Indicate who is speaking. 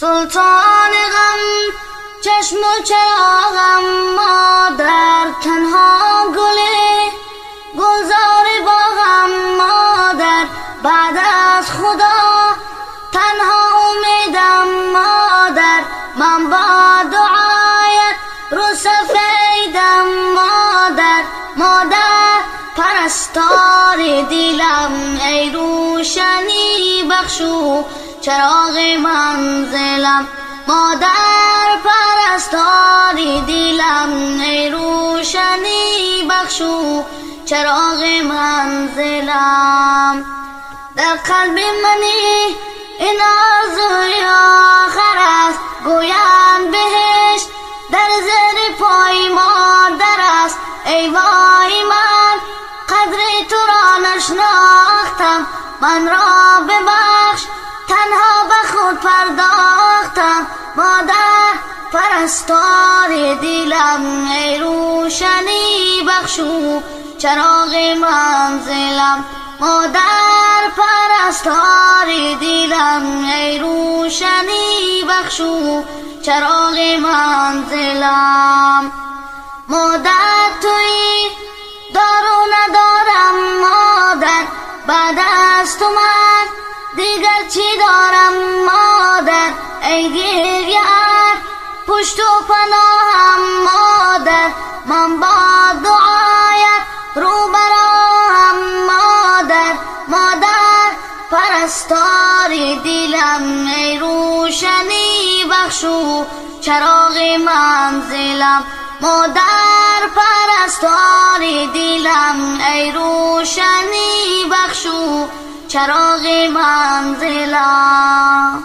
Speaker 1: سلطان غم چشم و چراغم، مادر تنها گله گلزار باغم، مادر بعد از خدا تنها امیدم، مادر من با دعایت رو سفیدم، مادر پرستار دلم، ای روشنی بخشو چراغ منزلم، مادر پرستار دلم، ای روشنی بخشو چراغ منزلم. در قلب منی این آرزوی آخر است، گویند بهشت در زیر پای مادر است، ای وای من قدر تو را نشناختم، من را ببخش تنها به خود پرداختم، مادر پرستار دلم، ای روشنی بخشو چراغ منزلم، مادر پرستار دلم، ای روشنی بخشو چراغ منزلم. مادر تویی دارو ندارم، مادر بعد از تو من دیگر چی دارم، مادر ای گریه پشت و پناهم، مادر من با دعایت رو براهم، مادر پرستار دلم، ای روشنی بخشو چراغ منزلم، مادر پرستار دلم، ای روشنی بخشو چراغ منزلم.